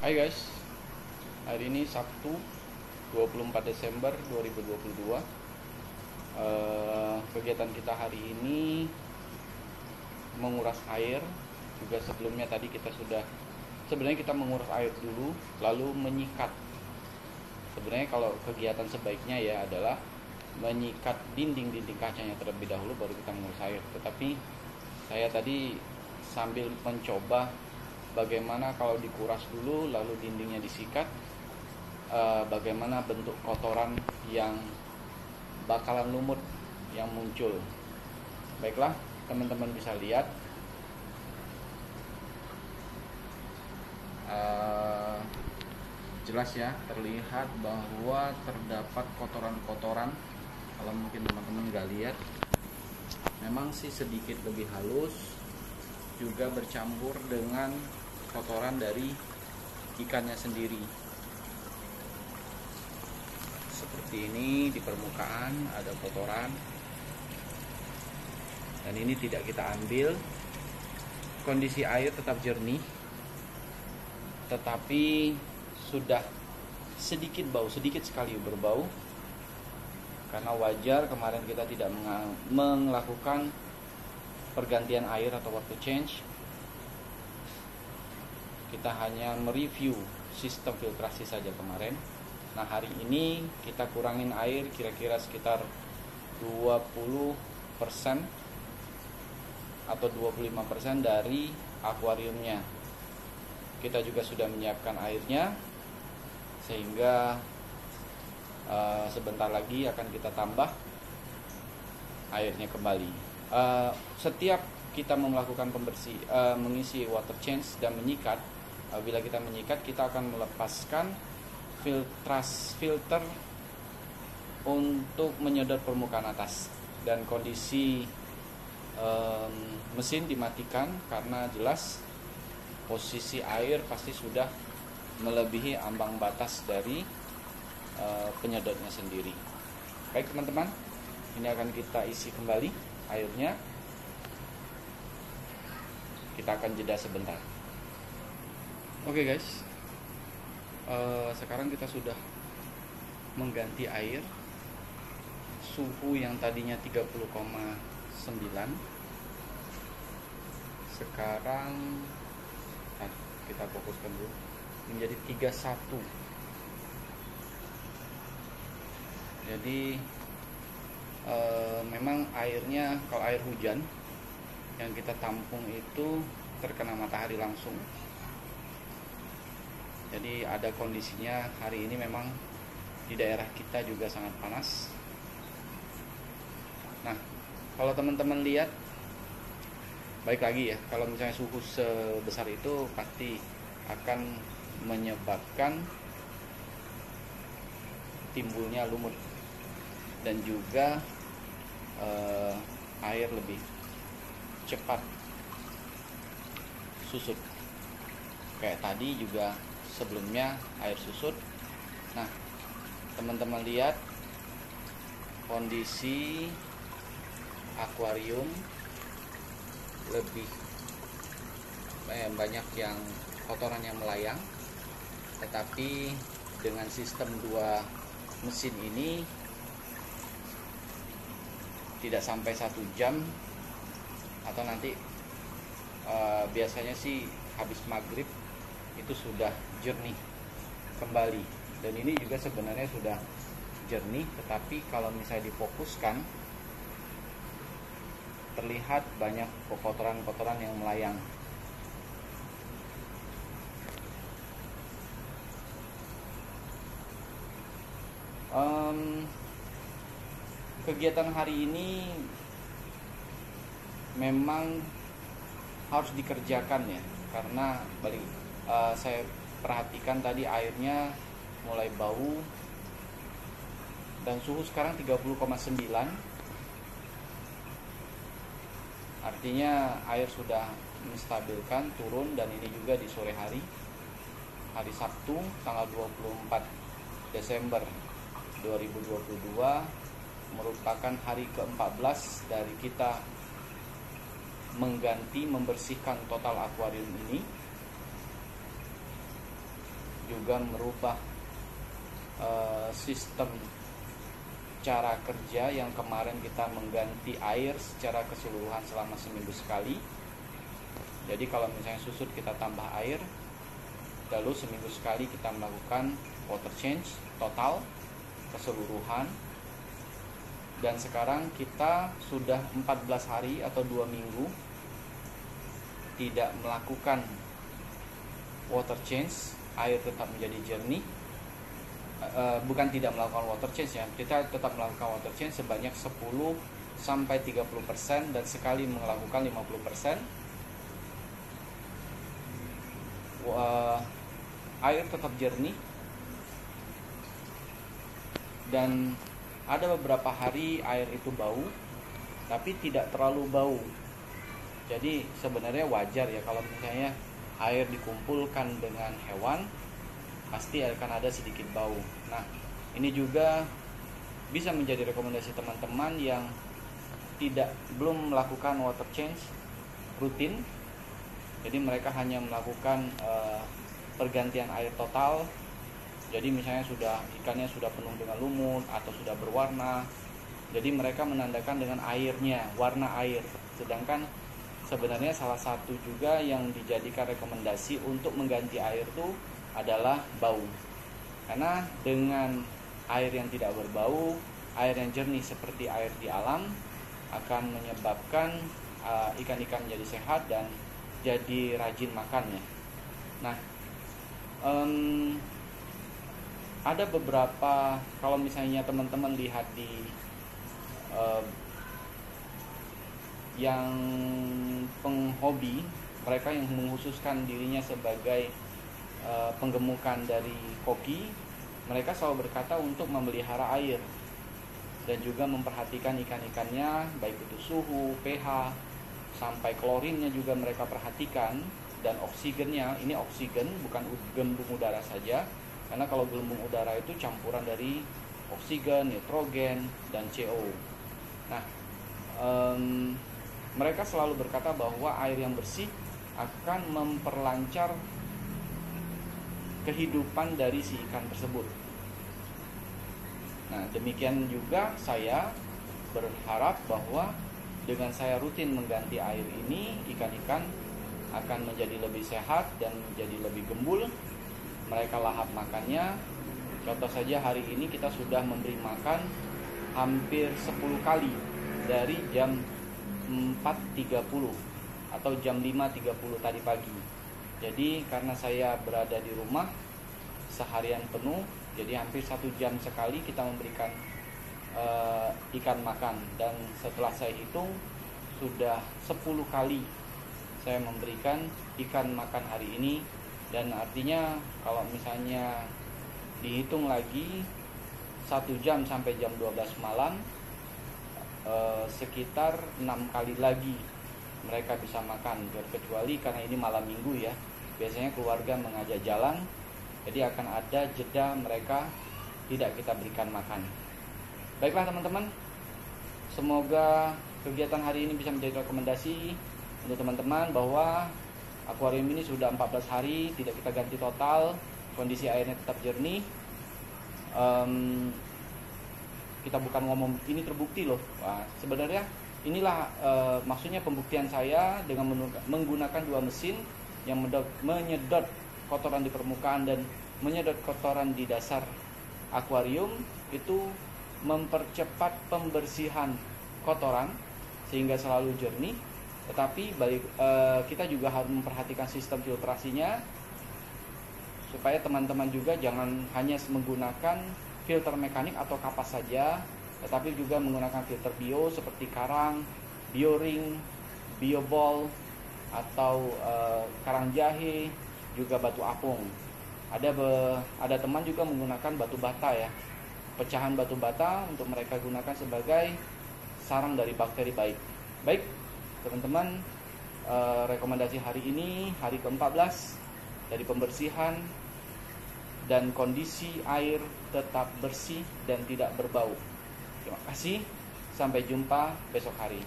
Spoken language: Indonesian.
Hai guys, hari ini Sabtu 24 Desember 2022. Kegiatan kita hari ini menguras air. Juga sebelumnya tadi sebenarnya kita menguras air dulu, lalu menyikat. Sebenarnya kalau kegiatan sebaiknya ya adalah menyikat dinding-dinding kacanya terlebih dahulu, baru kita menguras air. Tetapi saya tadi sambil mencoba bagaimana kalau dikuras dulu lalu dindingnya disikat, bagaimana bentuk kotoran yang bakalan lumut yang muncul. Baiklah, teman-teman bisa lihat jelas ya, terlihat bahwa terdapat kotoran-kotoran. Kalau mungkin teman-teman nggak lihat, memang sih sedikit lebih halus, juga bercampur dengan kotoran dari ikannya sendiri. Seperti ini, di permukaan ada kotoran, dan ini tidak kita ambil. Kondisi air tetap jernih, tetapi sudah sedikit bau, sedikit sekali berbau, karena wajar kemarin kita tidak melakukan pergantian air atau water change. Kita hanya mereview sistem filtrasi saja kemarin. Nah, hari ini kita kurangin air kira-kira sekitar 20% atau 25% dari akuariumnya. Kita juga sudah menyiapkan airnya, sehingga sebentar lagi akan kita tambah airnya kembali. Setiap kita melakukan mengisi water change dan menyikat, bila kita menyikat, kita akan melepaskan filter untuk menyedot permukaan atas, dan kondisi mesin dimatikan karena jelas posisi air pasti sudah melebihi ambang batas dari penyedotnya sendiri. Baik teman-teman, ini akan kita isi kembali airnya. Kita akan jeda sebentar. Oke guys, sekarang kita sudah mengganti air. Suhu yang tadinya 30,9 sekarang kita fokuskan dulu menjadi 31. Jadi memang airnya, kalau air hujan yang kita tampung itu terkena matahari langsung. Jadi ada kondisinya hari ini memang di daerah kita juga sangat panas. Nah, kalau teman-teman lihat, baik lagi ya, kalau misalnya suhu sebesar itu pasti akan menyebabkan timbulnya lumut dan juga air lebih cepat susut. Kayak tadi juga sebelumnya air susut. Nah, teman-teman lihat kondisi akuarium lebih banyak yang kotoran yang melayang, tetapi dengan sistem 2 mesin ini tidak sampai 1 jam, atau nanti biasanya sih habis maghrib itu sudah jernih kembali. Dan ini juga sebenarnya sudah jernih, tetapi kalau misalnya difokuskan terlihat banyak kotoran-kotoran yang melayang. Kegiatan hari ini memang harus dikerjakan ya, karena saya perhatikan tadi airnya mulai bau, dan suhu sekarang 30,9. Artinya air sudah menstabilkan, turun, dan ini juga di sore hari Sabtu tanggal 24 Desember 2022 merupakan hari ke-14 dari kita membersihkan total akuarium ini. juga merubah sistem cara kerja yang kemarin kita mengganti air secara keseluruhan selama seminggu sekali. Jadi kalau misalnya susut kita tambah air, lalu seminggu sekali kita melakukan water change total keseluruhan. Dan sekarang kita sudah 14 hari atau 2 minggu tidak melakukan water change, air tetap menjadi jernih. Bukan tidak melakukan water change ya, kita tetap melakukan water change sebanyak 10-30% dan sekali melakukan 50%. Air tetap jernih, dan ada beberapa hari air itu bau, tapi tidak terlalu bau. Jadi sebenarnya wajar ya kalau misalnya air dikumpulkan dengan hewan, pasti akan ada sedikit bau. Nah, ini juga bisa menjadi rekomendasi teman-teman yang belum melakukan water change rutin. Jadi mereka hanya melakukan pergantian air total. Jadi misalnya ikannya sudah penuh dengan lumut atau sudah berwarna. Jadi mereka menandakan dengan airnya, warna air. Sedangkan sebenarnya salah satu juga yang dijadikan rekomendasi untuk mengganti air itu adalah bau. Karena dengan air yang tidak berbau, air yang jernih seperti air di alam akan menyebabkan ikan-ikan menjadi sehat dan jadi rajin makannya. Nah, ada beberapa, kalau misalnya teman-teman lihat di yang penghobi, mereka yang mengkhususkan dirinya sebagai penggemukan dari koki, mereka selalu berkata untuk memelihara air dan juga memperhatikan ikan-ikannya, baik itu suhu, pH, sampai klorinnya juga mereka perhatikan, dan oksigennya. Ini oksigen, bukan gelembung udara saja, karena kalau gelembung udara itu campuran dari oksigen, nitrogen, dan CO. Nah, mereka selalu berkata bahwa air yang bersih akan memperlancar kehidupan dari si ikan tersebut. Nah, demikian juga saya berharap bahwa dengan saya rutin mengganti air ini, ikan-ikan akan menjadi lebih sehat dan menjadi lebih gembul. Mereka lahap makannya. Contoh saja hari ini kita sudah memberi makan hampir 10 kali dari jam 4.30 atau jam 5.30 tadi pagi. Jadi karena saya berada di rumah seharian penuh, jadi hampir 1 jam sekali kita memberikan ikan makan. Dan setelah saya hitung sudah 10 kali saya memberikan ikan makan hari ini. Dan artinya kalau misalnya dihitung lagi 1 jam sampai jam 12 malam, sekitar 6 kali lagi mereka bisa makan. Kecuali karena ini malam minggu ya, biasanya keluarga mengajak jalan, jadi akan ada jeda mereka tidak kita berikan makan. Baiklah teman-teman, semoga kegiatan hari ini bisa menjadi rekomendasi untuk teman-teman bahwa akuarium ini sudah 14 hari tidak kita ganti total, kondisi airnya tetap jernih. Kita bukan ngomong ini terbukti loh. Wah, sebenarnya inilah maksudnya pembuktian saya dengan menggunakan 2 mesin yang menyedot kotoran di permukaan dan menyedot kotoran di dasar akuarium, itu mempercepat pembersihan kotoran sehingga selalu jernih. Tetapi kita juga harus memperhatikan sistem filtrasinya supaya teman-teman juga jangan hanya menggunakan filter mekanik atau kapas saja, tetapi juga menggunakan filter bio seperti karang, bioring, bioball, atau karang jahe, juga batu apung. Ada teman juga menggunakan batu bata ya, pecahan batu bata untuk mereka gunakan sebagai sarang dari bakteri baik. Baik teman-teman, rekomendasi hari ini hari ke-14 dari pembersihan dan kondisi air tetap bersih dan tidak berbau. Terima kasih, sampai jumpa besok hari.